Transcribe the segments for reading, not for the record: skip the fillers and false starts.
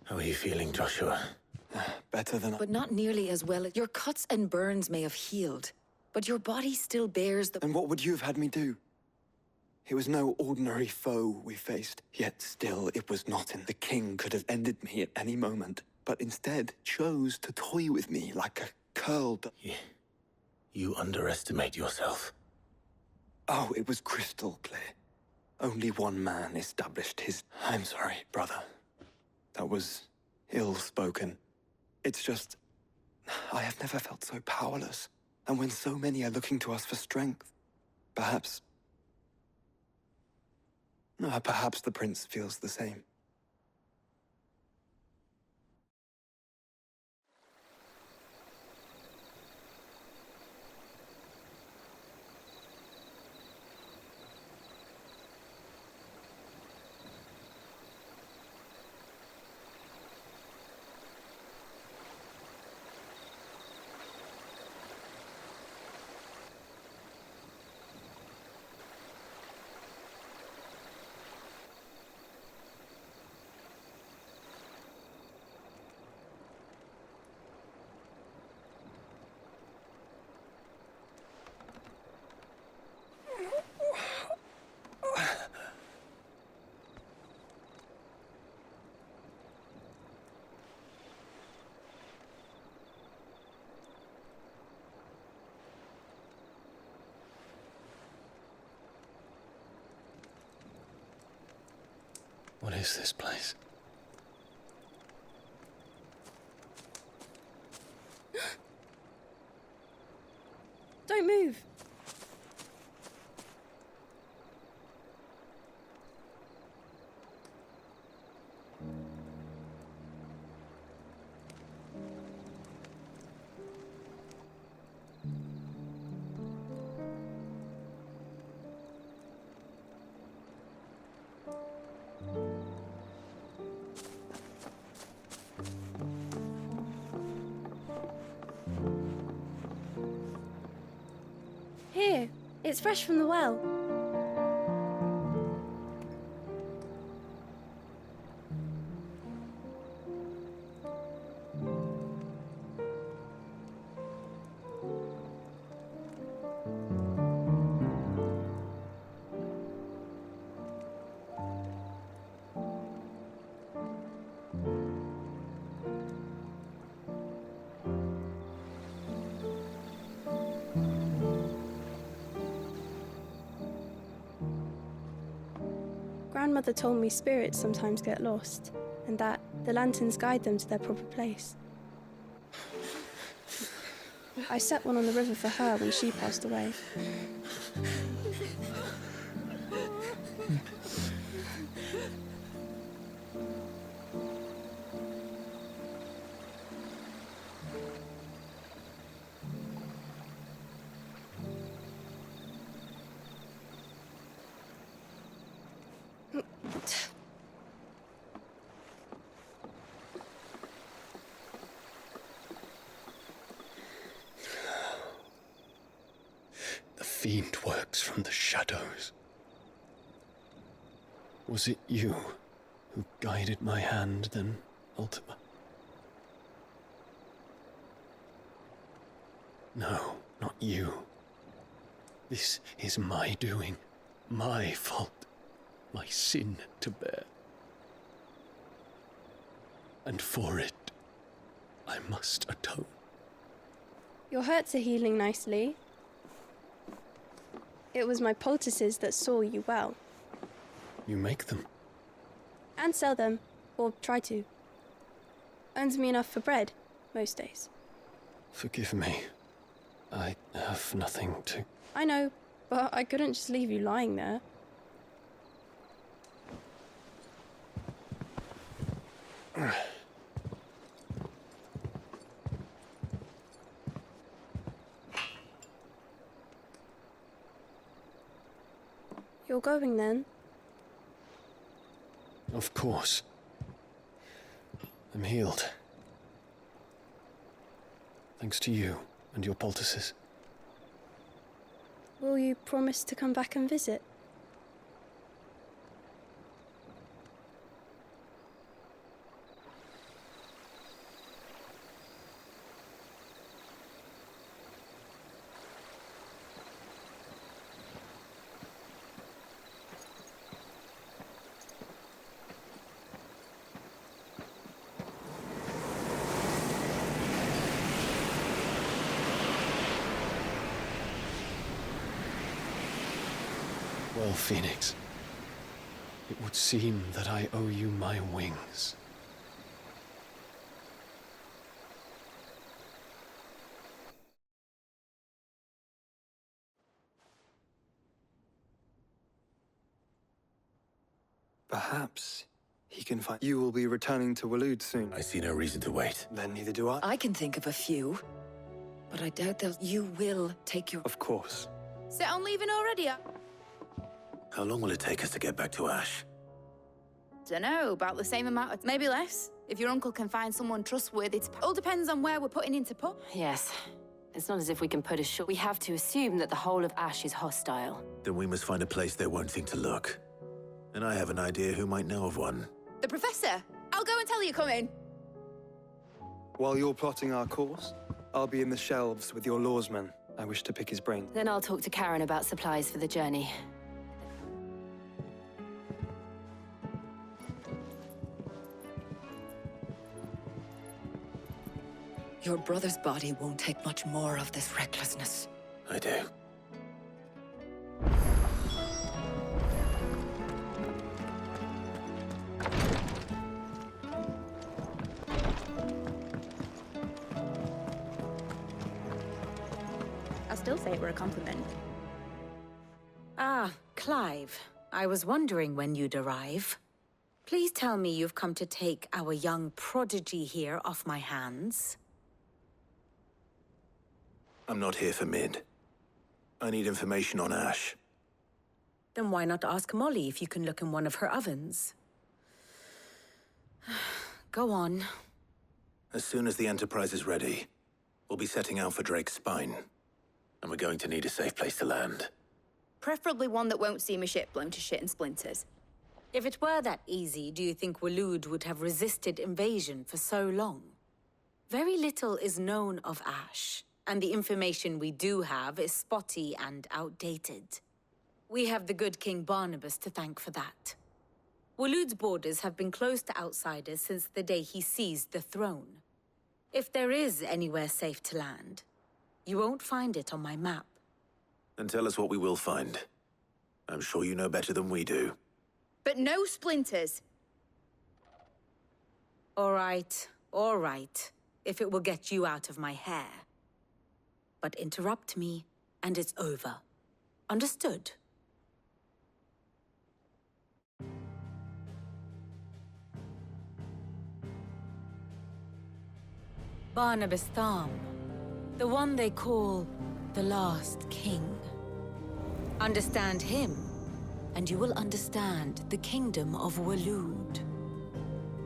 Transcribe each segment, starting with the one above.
How are you feeling, Joshua? Better than But not nearly as well. Your cuts and burns may have healed, but your body still bears the... Then what would you have had me do? It was no ordinary foe we faced, yet still it was not in. The king could have ended me at any moment, but instead chose to toy with me like a curled... You underestimate yourself. Oh, it was crystal clear. Only one man established his... I'm sorry, brother. That was ill-spoken. It's just... I have never felt so powerless. And when so many are looking to us for strength, perhaps the prince feels the same. What is this place? Don't move. Here, it's fresh from the well. Grandmother told me spirits sometimes get lost, and that the lanterns guide them to their proper place. I set one on the river for her when she passed away. The fiend works from the shadows. Was it you who guided my hand then, Ultima? No, not you. This is my doing, my fault, my sin to bear. And for it, I must atone. Your hurts are healing nicely. It was my poultices that saw you well. You make them? And sell them, or try to. Earns me enough for bread, most days. Forgive me. I have nothing to... I know, but I couldn't just leave you lying there. You're going then? Of course. I'm healed. Thanks to you and your poultices. Will you promise to come back and visit? Pearl Phoenix. It would seem that I owe you my wings. Perhaps he can find... You will be returning to Waloed soon. I see no reason to wait. Then neither do I. I can think of a few, but I doubt that you will take your... Of course. Set on leaving already? How long will it take us to get back to Ash? Dunno, about the same amount, maybe less. If your uncle can find someone trustworthy to... All depends on where we're putting into put. Yes. It's not as if we can put a short... We have to assume that the whole of Ash is hostile. Then we must find a place they won't think to look. And I have an idea who might know of one. The Professor! I'll go and tell you coming. While you're plotting our course, I'll be in the shelves with your lawsman. I wish to pick his brain. Then I'll talk to Karen about supplies for the journey. Your brother's body won't take much more of this recklessness. I do. I'll still say it were a compliment. Ah, Clive. I was wondering when you'd arrive. Please tell me you've come to take our young prodigy here off my hands. I'm not here for Mid. I need information on Ash. Then why not ask Molly if you can look in one of her ovens? Go on. As soon as the Enterprise is ready, we'll be setting out for Drake's spine. And we're going to need a safe place to land. Preferably one that won't see my ship blown to shit and splinters. If it were that easy, do you think Waloed would have resisted invasion for so long? Very little is known of Ash, and the information we do have is spotty and outdated. We have the good King Barnabas to thank for that. Waloed's borders have been closed to outsiders since the day he seized the throne. If there is anywhere safe to land, you won't find it on my map. Then tell us what we will find. I'm sure you know better than we do. But no splinters. All right, if it will get you out of my hair. But interrupt me, and it's over. Understood? Barnabas Tham, the one they call the Last King. Understand him, and you will understand the kingdom of Waloed.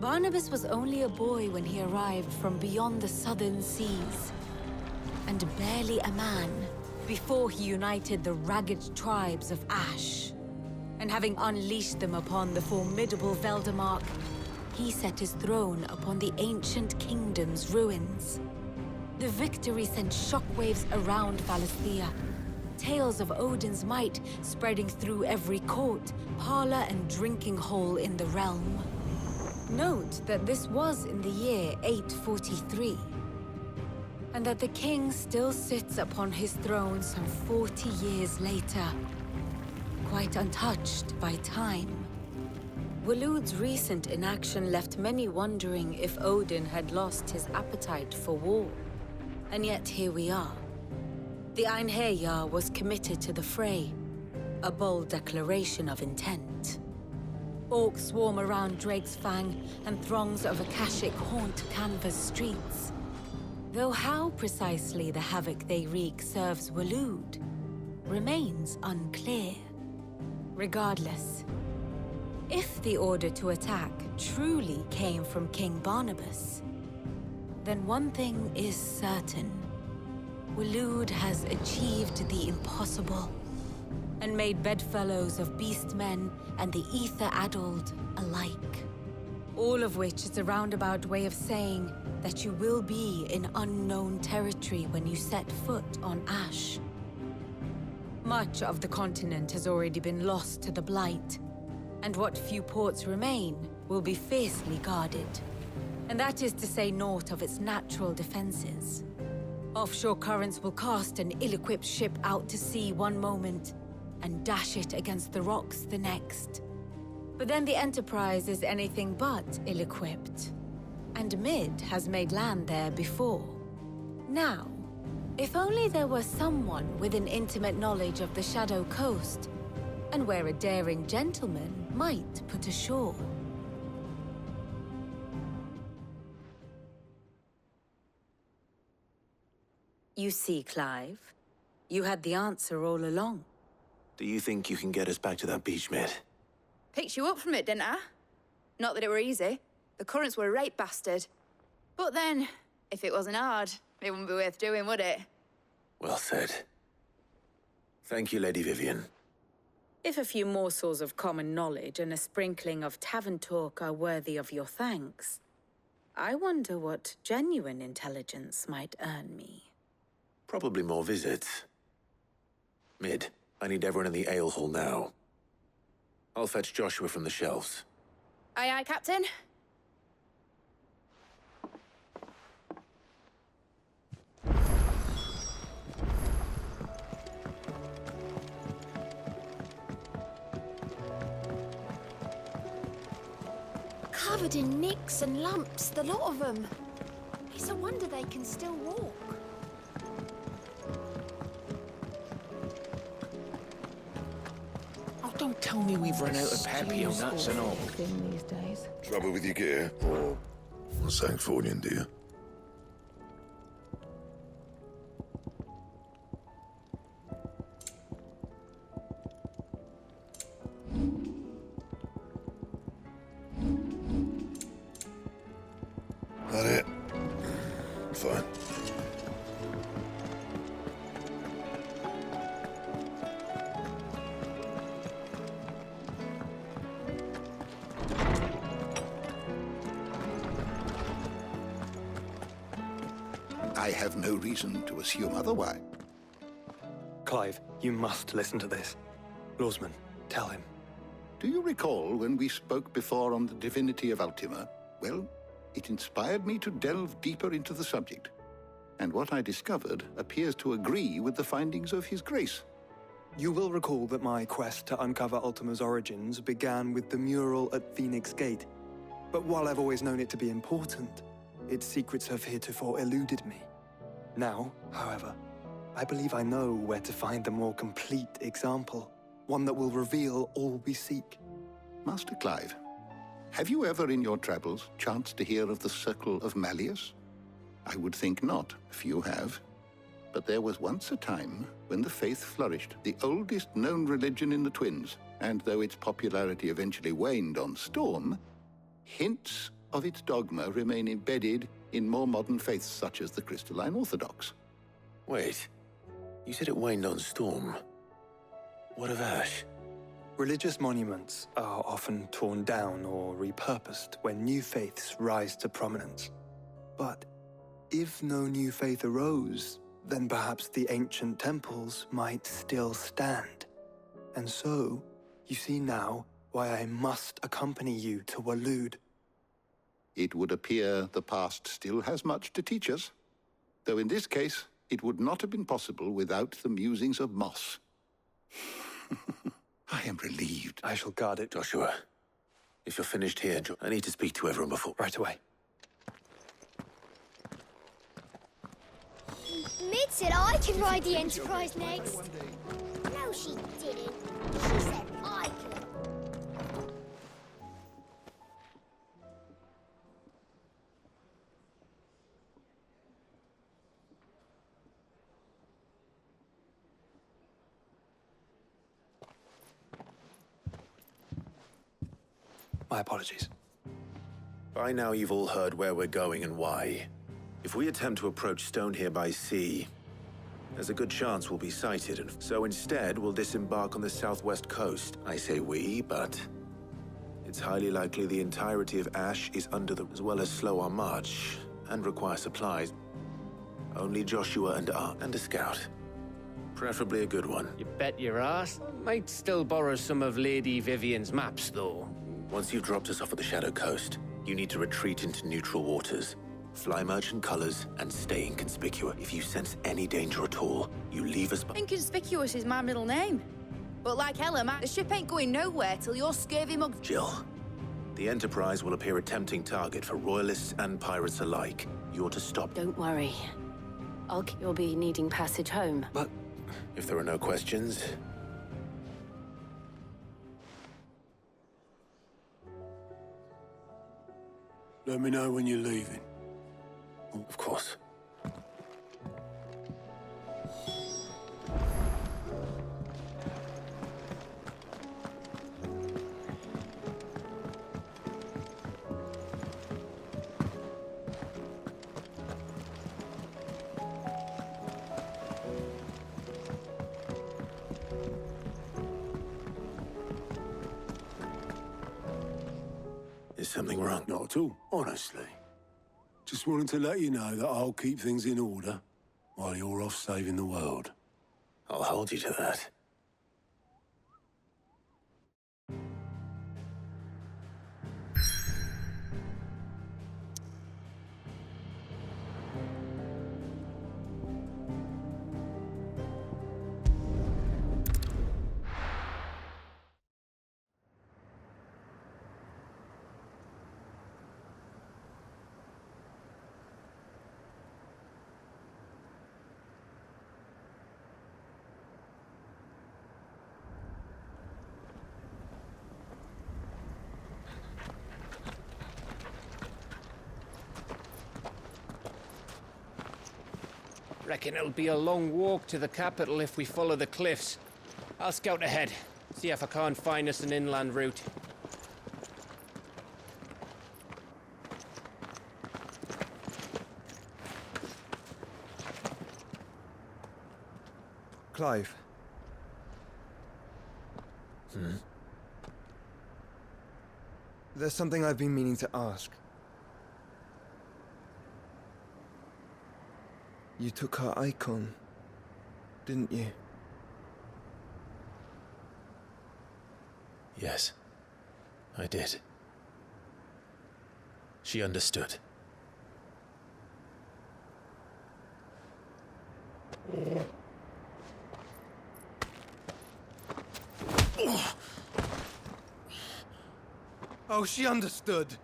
Barnabas was only a boy when he arrived from beyond the southern seas, and barely a man before he united the ragged tribes of Ash. And having unleashed them upon the formidable Veldamark, he set his throne upon the ancient kingdom's ruins. The victory sent shockwaves around Valisthea, tales of Odin's might spreading through every court, parlor, and drinking hole in the realm. Note that this was in the year 843, and that the king still sits upon his throne some 40 years later, quite untouched by time. Waloed's recent inaction left many wondering if Odin had lost his appetite for war. And yet here we are. The Einherjar was committed to the fray, a bold declaration of intent. Orcs swarm around Drake's Fang, and throngs of Akashic haunt Canva's streets. Though how precisely the havoc they wreak serves Waloed remains unclear. Regardless, if the order to attack truly came from King Barnabas, then one thing is certain. Waloed has achieved the impossible, and made bedfellows of beastmen and the ether-addled alike. All of which is a roundabout way of saying that you will be in unknown territory when you set foot on Ash. Much of the continent has already been lost to the Blight, and what few ports remain will be fiercely guarded. And that is to say naught of its natural defenses. Offshore currents will cast an ill-equipped ship out to sea one moment, and dash it against the rocks the next. But then the Enterprise is anything but ill-equipped. And Mid has made land there before. Now, if only there were someone with an intimate knowledge of the Shadow Coast, and where a daring gentleman might put ashore. You see, Clive, you had the answer all along. Do you think you can get us back to that beach, Mid? Picked you up from it, didn't I? Not that it were easy. The currents were a right bastard. But then, if it wasn't hard, it wouldn't be worth doing, would it? Well said. Thank you, Lady Vivian. If a few morsels of common knowledge and a sprinkling of tavern talk are worthy of your thanks, I wonder what genuine intelligence might earn me. Probably more visits. Mid, I need everyone in the ale hall now. I'll fetch Joshua from the shelves. Aye, aye, Captain. Covered in nicks and lumps, the lot of them. It's a wonder they can still walk. Oh, don't tell me we've run out of papio nuts and all. These days. Trouble with your gear, or Sancfordian, dear? That it? Fine. I have no reason to assume otherwise. Clive, you must listen to this. Lawsman, tell him. Do you recall when we spoke before on the divinity of Ultima? Well, it inspired me to delve deeper into the subject. And what I discovered appears to agree with the findings of His Grace. You will recall that my quest to uncover Ultima's origins began with the mural at Phoenix Gate. But while I've always known it to be important, its secrets have heretofore eluded me. Now, however, I believe I know where to find the more complete example, one that will reveal all we seek. Master Clive, have you ever in your travels chanced to hear of the Circle of Malleus? I would think not, if you have. But there was once a time when the faith flourished, the oldest known religion in the Twins, and though its popularity eventually waned on Storm, hints of its dogma remain embedded in more modern faiths such as the Crystalline Orthodox. Wait, you said it waned on Storm. What of Ash? Religious monuments are often torn down or repurposed when new faiths rise to prominence. But if no new faith arose, then perhaps the ancient temples might still stand. And so, you see now why I must accompany you to Waloed. It would appear the past still has much to teach us, though in this case, it would not have been possible without the musings of Moss. I am relieved. I shall guard it. Joshua, if you're finished here, I need to speak to everyone before... Right away. Mid said I can ride the Enterprise next. No, she didn't. She said I could. My apologies. By now you've all heard where we're going and why. If we attempt to approach Stone here by sea, there's a good chance we'll be sighted, and so instead we'll disembark on the southwest coast. I say we, but it's highly likely the entirety of Ash is under the... as well as slow our march, and require supplies. Only Joshua and a scout. Preferably a good one. You bet your ass. Might still borrow some of Lady Vivian's maps, though. Once you've dropped us off at the Shadow Coast, you need to retreat into neutral waters. Fly merchant colors and stay inconspicuous. If you sense any danger at all, you leave us... Inconspicuous is my middle name. But like Ella, the ship ain't going nowhere till your scurvy mug... Jill, the Enterprise will appear a tempting target for royalists and pirates alike. You're to stop. Don't worry. You'll be needing passage home. But if there are no questions... Let me know when you're leaving. Of course. Is something wrong? Not at all, honestly. Just wanted to let you know that I'll keep things in order while you're off saving the world. I'll hold you to that. Reckon it'll be a long walk to the capital if we follow the cliffs. I'll scout ahead, see if I can't find us an inland route. Clive. There's something I've been meaning to ask. You took her icon, didn't you? Yes, I did. She understood. Oh, she understood.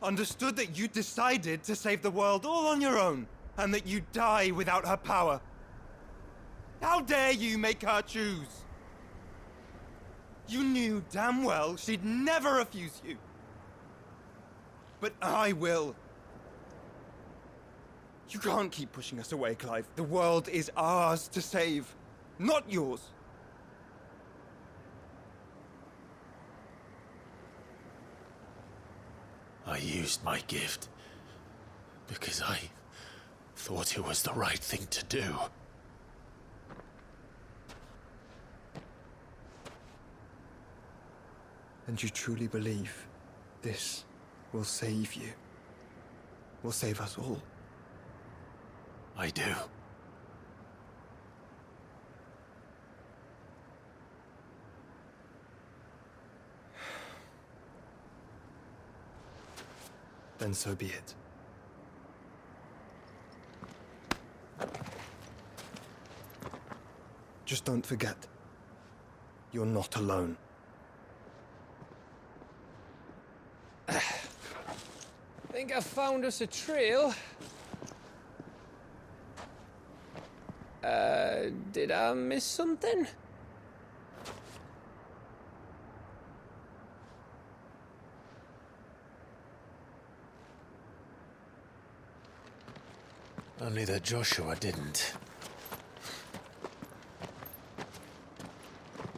Understood that you decided to save the world all on your own, and that you'd die without her power. How dare you make her choose? You knew damn well she'd never refuse you. But I will. You can't keep pushing us away, Clive. The world is ours to save, not yours. I used my gift because I thought it was the right thing to do. And you truly believe this will save you? Will save us all? I do. Then so be it. Just don't forget, you're not alone. Think I found us a trail. Did I miss something? Only that Joshua didn't.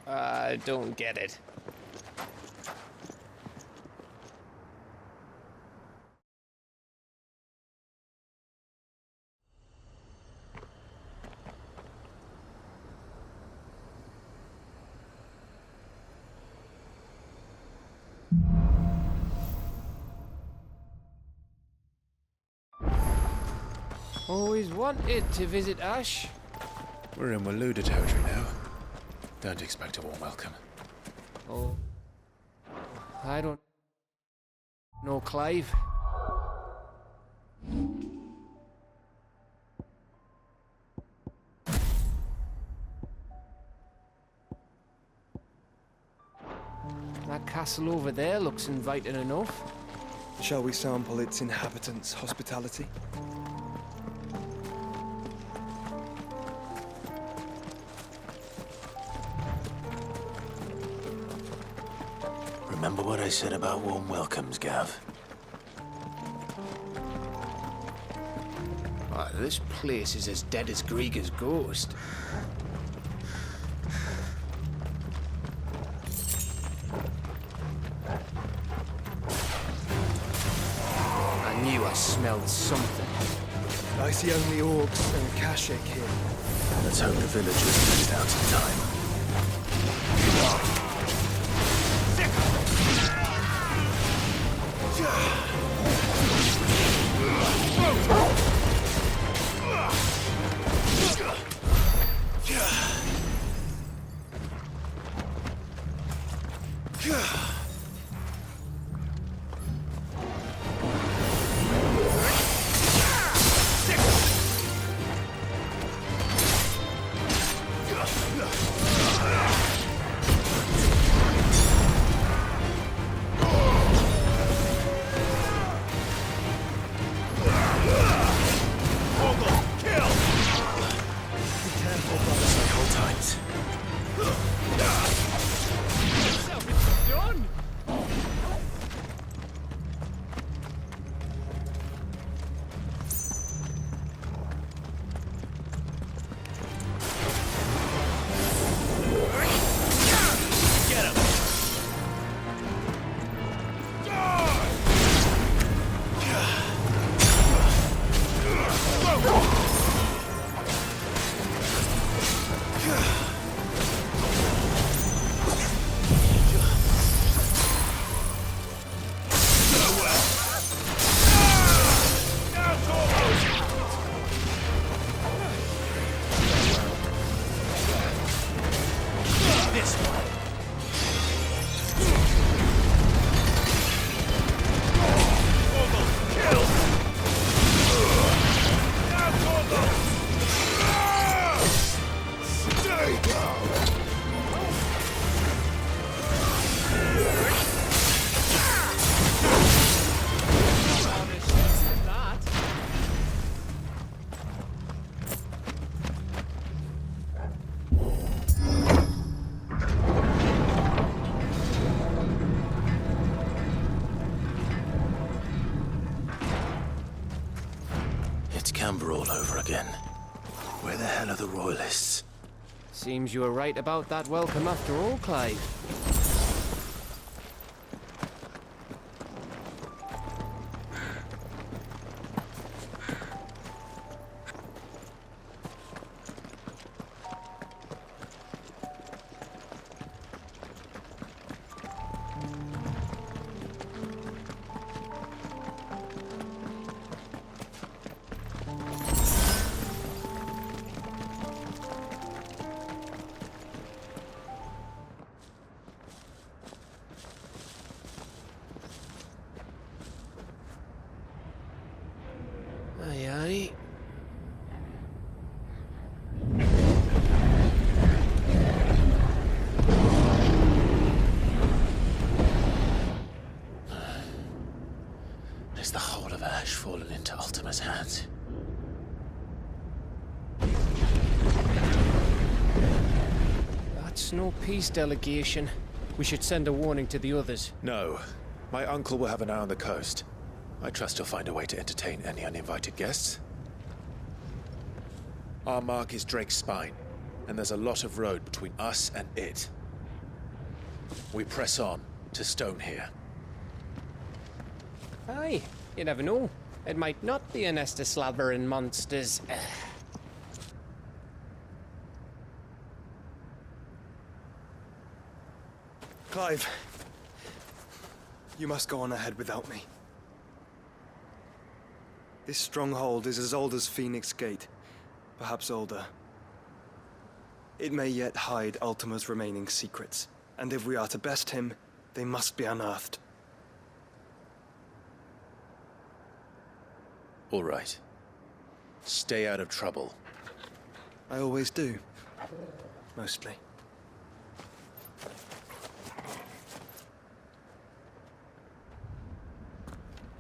I don't get it. Always wanted to visit Ash. We're in Waluda territory now. Don't expect a warm welcome. Oh. I don't know Clive. castle over there looks inviting enough. Shall we sample its inhabitants' hospitality? Remember what I said about warm welcomes, Gav? Oh, this place is as dead as Grieger's ghost. I knew I smelled something. I see only orcs and Kashik here. Let's hope the villagers missed out in time. Camber all over again. Where the hell are the royalists? Seems you were right about that welcome after all, Clive. Aye, aye. Is the whole of Ash fallen into Ultima's hands? That's no peace delegation. We should send a warning to the others. No. My uncle will have an eye on the coast. I trust he'll find a way to entertain any uninvited guests. Our mark is Drake's Spine, and there's a lot of road between us and it. We press on to Stone here. Aye, you never know. It might not be a nest of slabbering monsters. Clive, you must go on ahead without me. This stronghold is as old as Phoenix Gate, perhaps older. It may yet hide Ultima's remaining secrets, and if we are to best him, they must be unearthed. All right. Stay out of trouble. I always do. Mostly.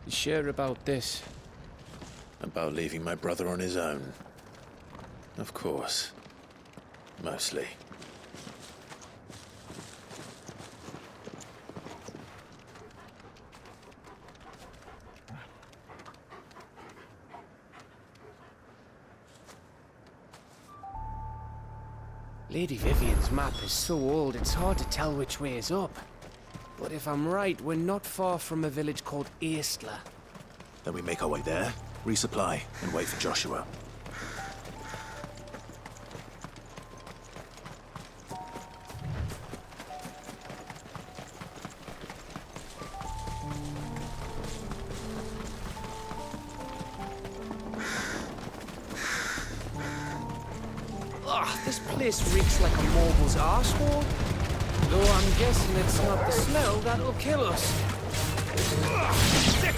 You sure about this? About leaving my brother on his own? Of course. Mostly. Lady Vivian's map is so old it's hard to tell which way is up. But if I'm right, we're not far from a village called Aistla. Then we make our way there, resupply, and wait for Joshua. Ugh, this place reeks like a moguls arsehole. Though I'm guessing it's not the smell that'll kill us. Ugh, sick.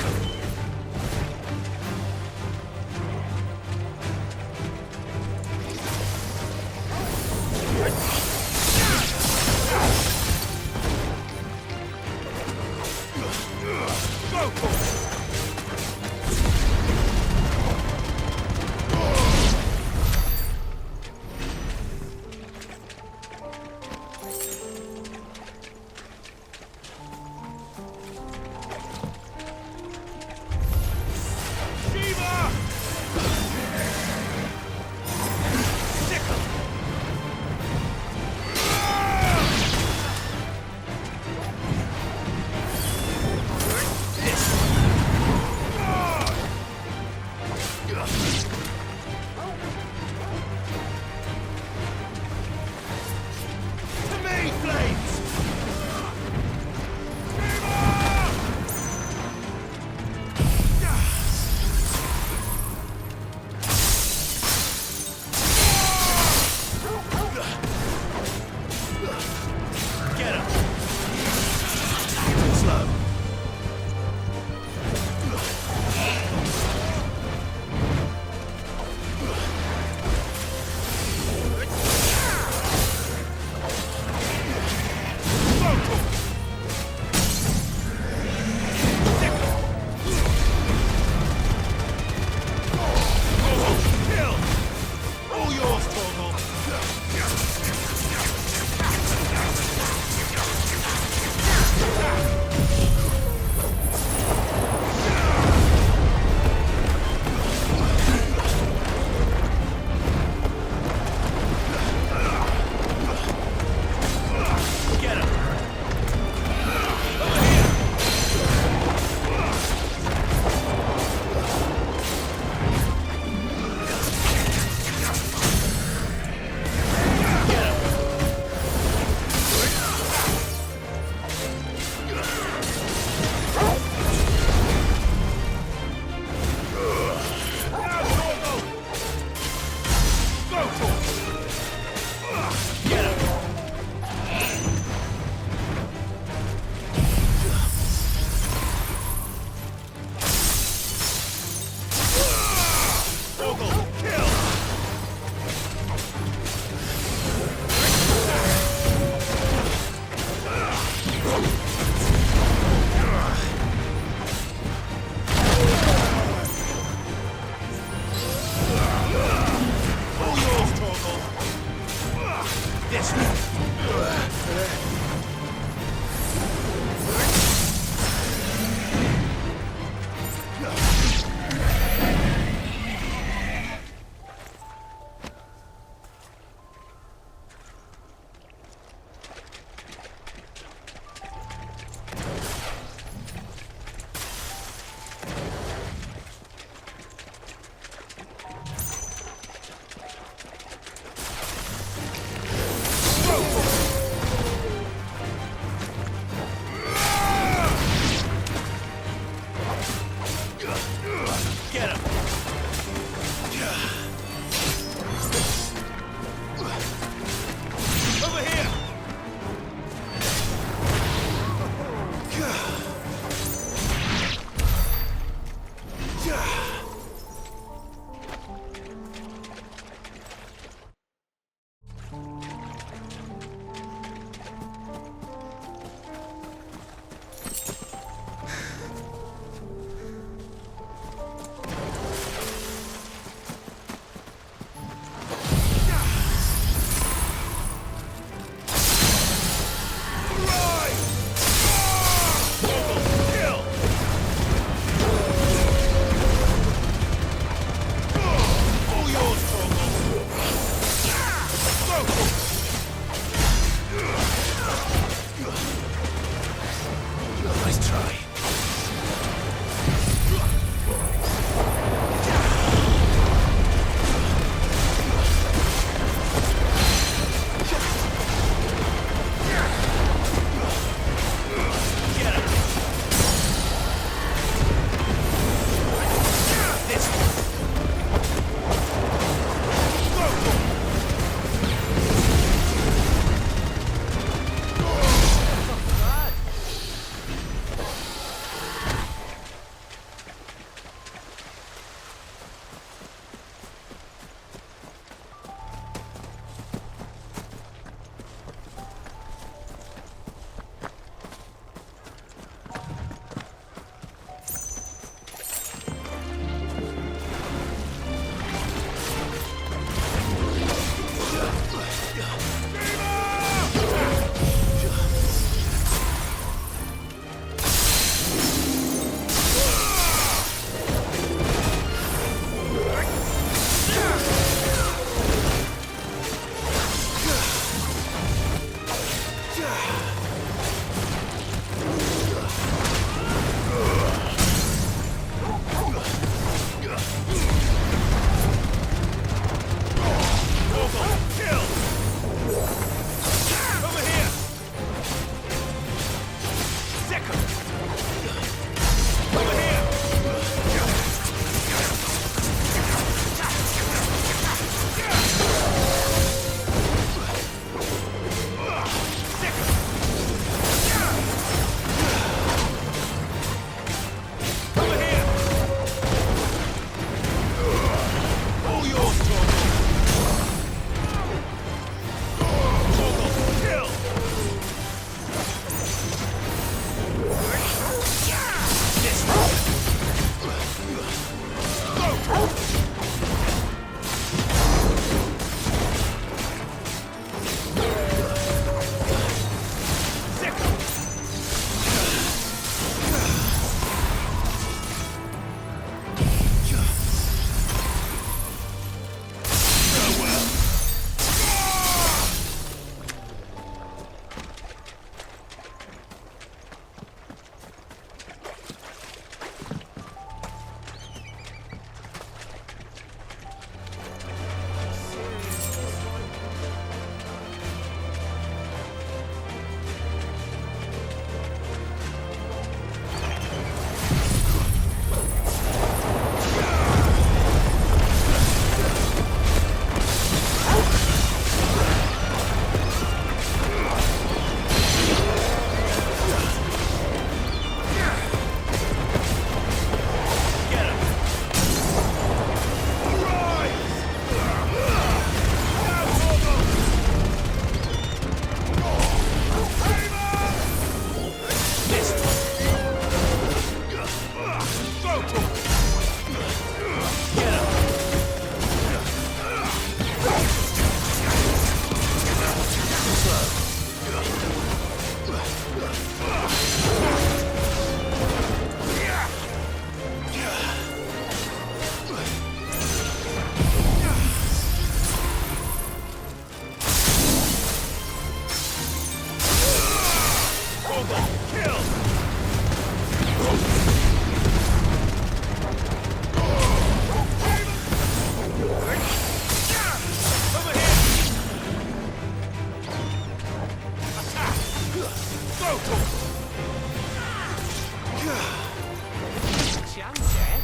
chance, eh?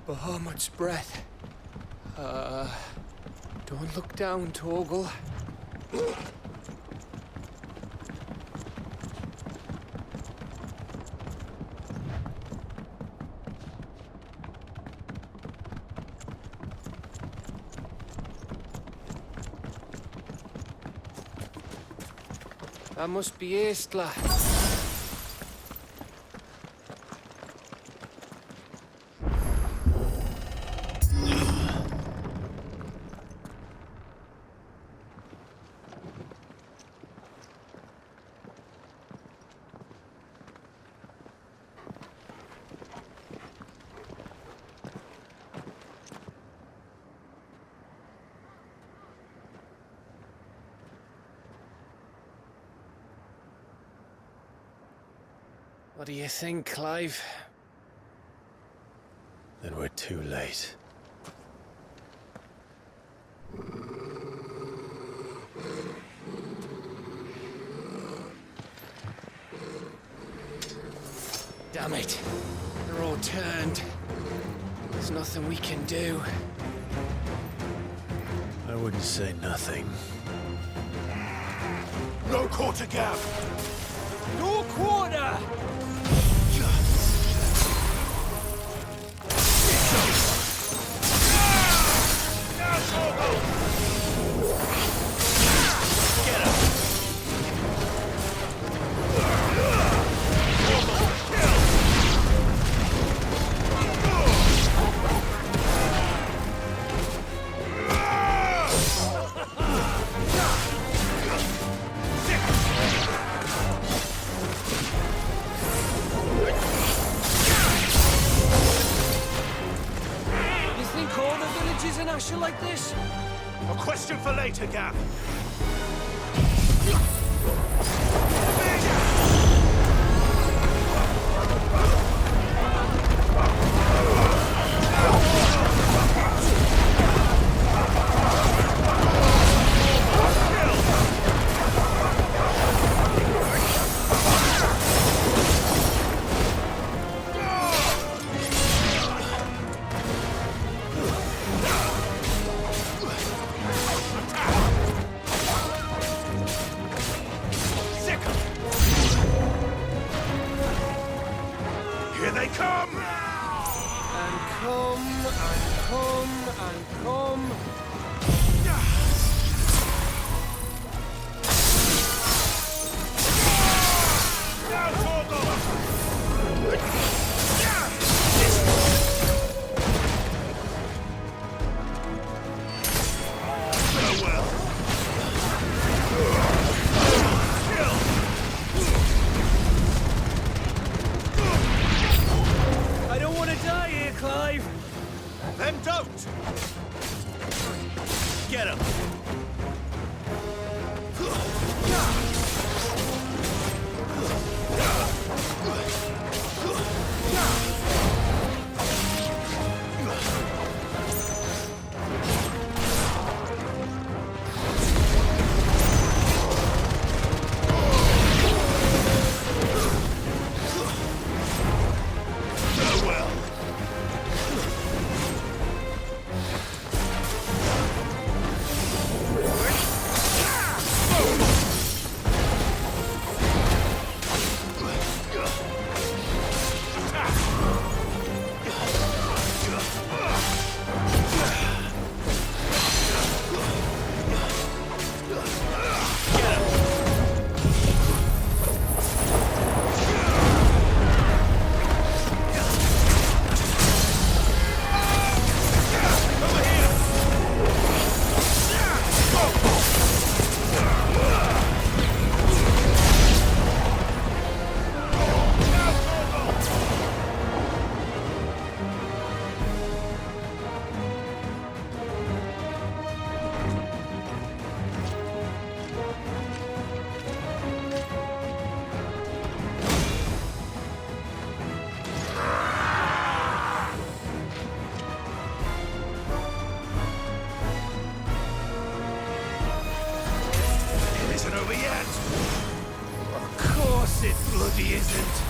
Bahamut's breath. Don't look down, Torgal. That must be Aistla. What do you think, Clive? Then we're too late. Damn it. They're all turned. There's nothing we can do. I wouldn't say nothing. No quarter gap! No quarter! Like this? A question for later, Gav. that! Of course it bloody isn't!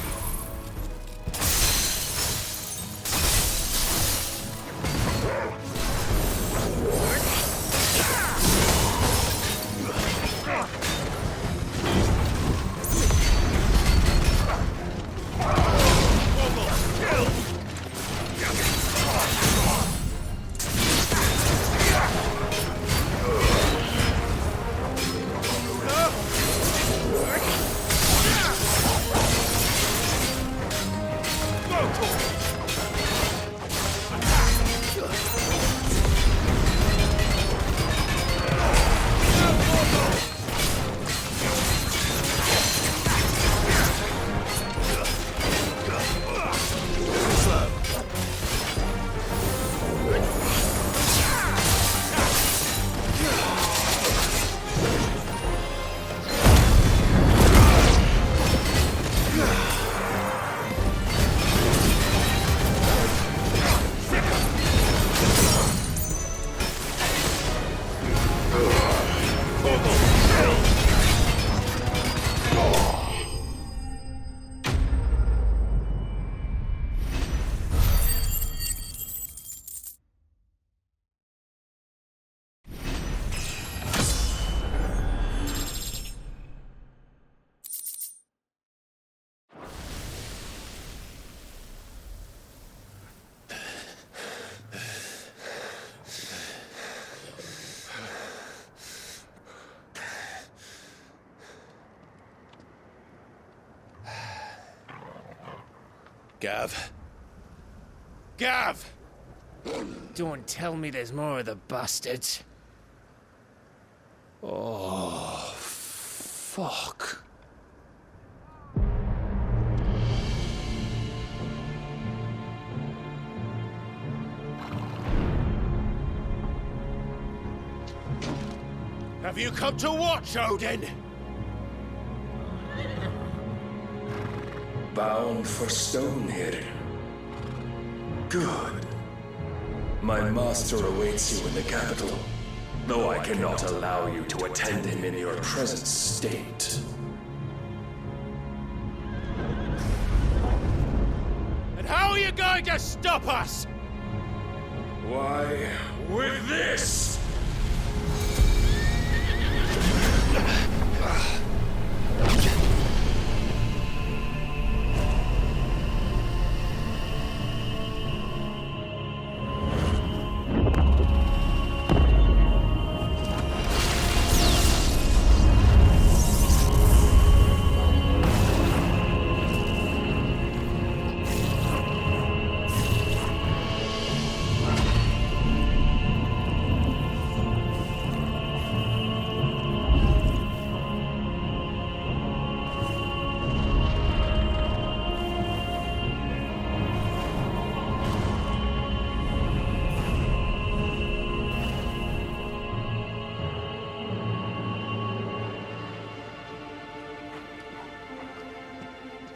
Gav. Gav! Don't tell me there's more of the bastards. Oh, fuck. Have you come to watch, Odin? Bound for stone here. Good. My master awaits you in the capital, though I cannot allow you to attend him in your present state. And how are you going to stop us? Why, with this!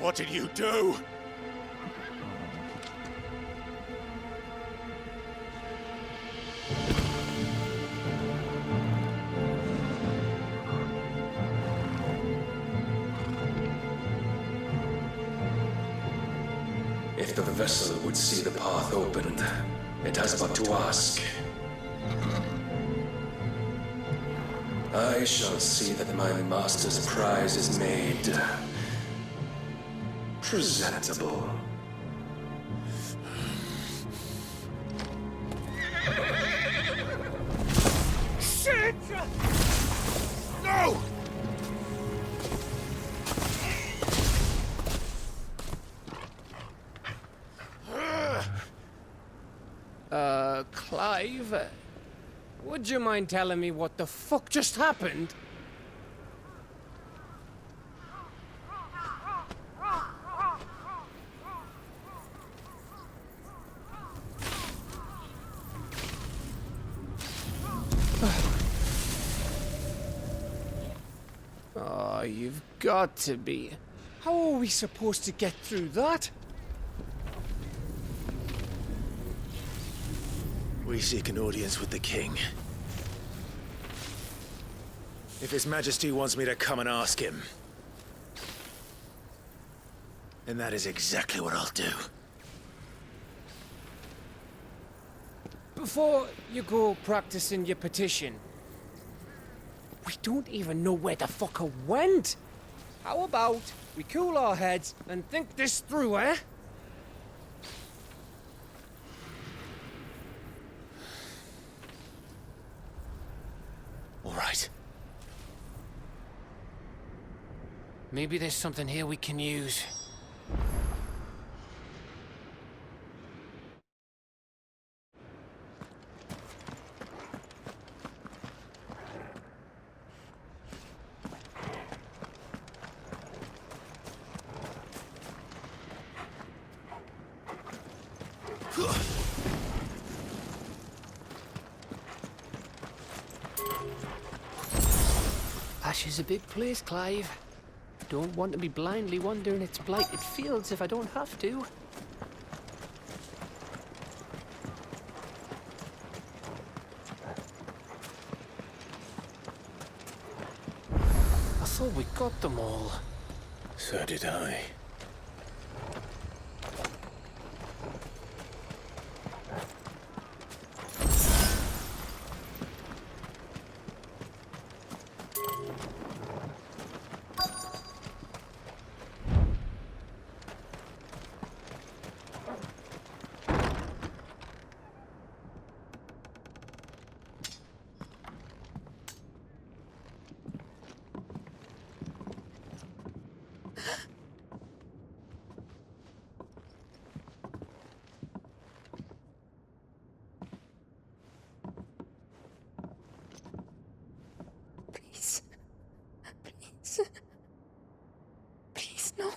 What did you do? If the vessel would see the path opened, it has but to ask. I shall see that my master's prize is made presentable. Shit! No! Clive? Would you mind telling me what the fuck just happened? Oh, you've got to be. How are we supposed to get through that? We seek an audience with the king. If His Majesty wants me to come and ask him, then that is exactly what I'll do. Before you go practicing your petition, we don't even know where the fucker went. How about we cool our heads and think this through, eh? All right. Maybe there's something here we can use. Ash is a big place, Clive. Don't want to be blindly wandering its blighted fields if I don't have to. I thought we got them all. So did I. Please, no.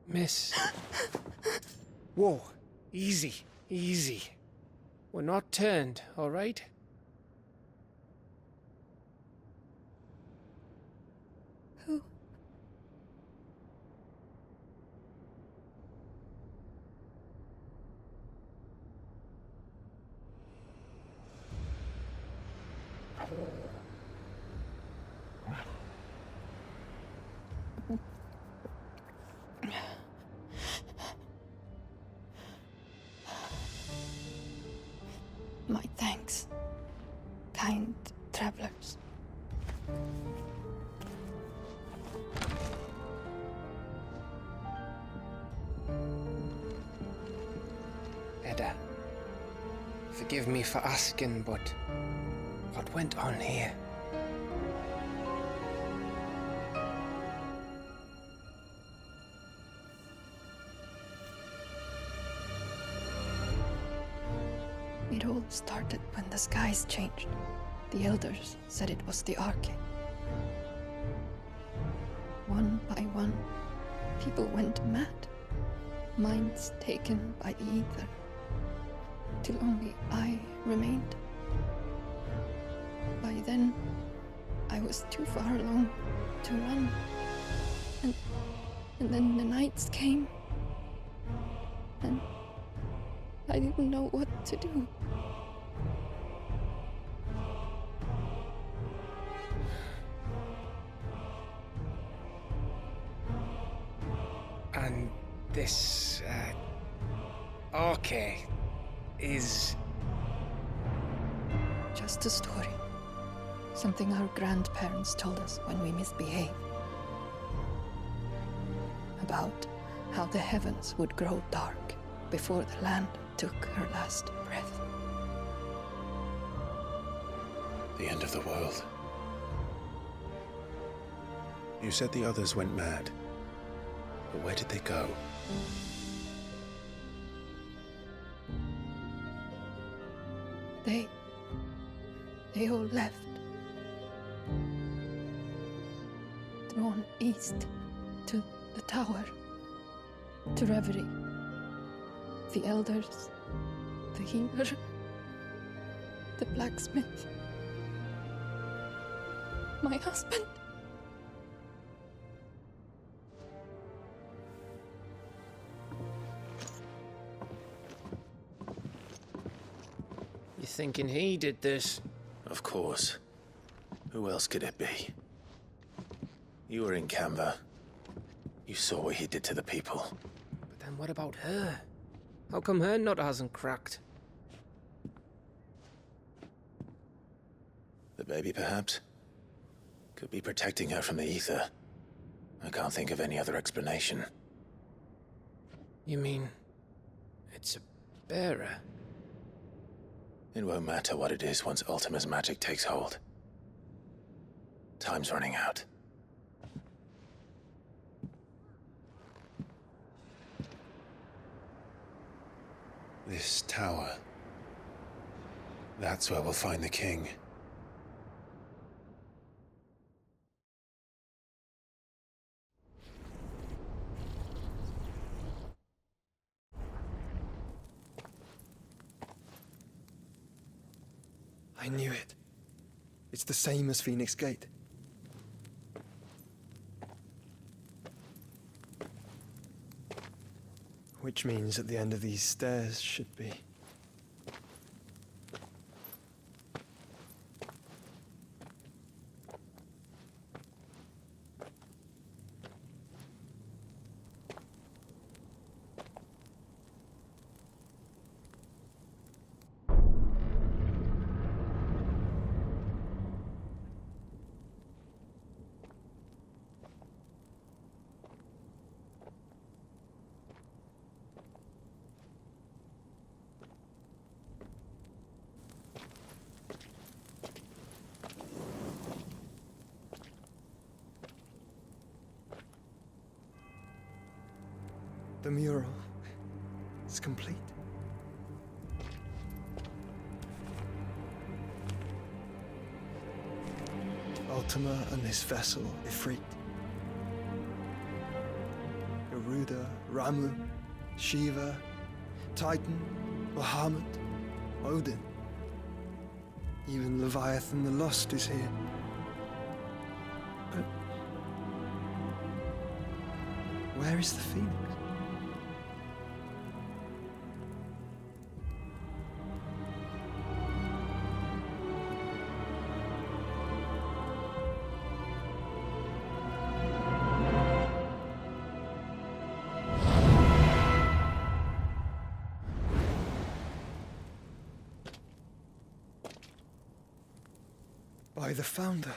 Miss. Whoa, easy, easy. We're not turned, all right? Who? My thanks, kind travelers. Edda, forgive me for asking, but what went on here? It all started when the skies changed. The elders said it was the Arche. One by one, people went mad. Minds taken by the ether. Till only I remained. By then, I was too far along to run. And then the nights came. And I didn't know what to do. And this, Arche is... Just a story. Something our grandparents told us when we misbehaved. About how the heavens would grow dark before the land took her last breath. The end of the world. You said the others went mad. But where did they go? They all left. Drawn east to the tower, to reverie. The elders, the healer, the blacksmith, my husband. You thinking he did this? Of course. Who else could it be? You were in Canva. You saw what he did to the people. But then what about her? How come her nut hasn't cracked? The baby, perhaps? Could be protecting her from the ether. I can't think of any other explanation. You mean... it's a bearer? It won't matter what it is once Ultima's magic takes hold. Time's running out. This tower. That's where we'll find the king. I knew it. It's the same as Phoenix Gate. Which means at the end of these stairs should be... The mural is complete. Ultima and this vessel, Ifrit. Garuda, Ramu, Shiva, Titan, Bahamut, Odin. Even Leviathan the Lost is here. But where is the Phoenix? By the Founder.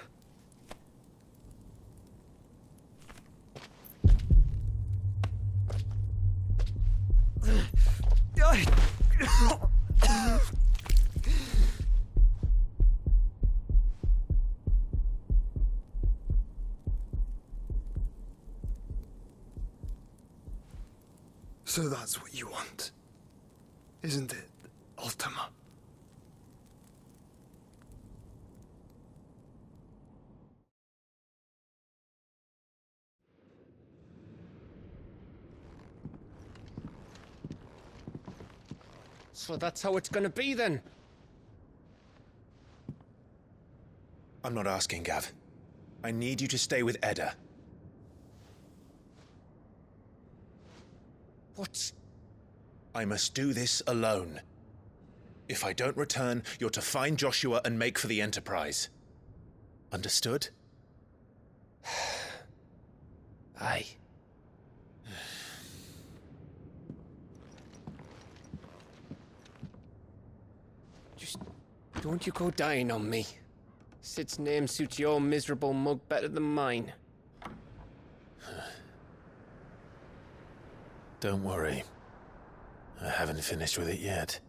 So that's what you want, isn't it, Ultima? So that's how it's gonna be then? I'm not asking, Gav. I need you to stay with Edda. What? I must do this alone. If I don't return, you're to find Joshua and make for the Enterprise. Understood? Aye. Just don't you go dying on me. Sid's name suits your miserable mug better than mine. Don't worry. I haven't finished with it yet.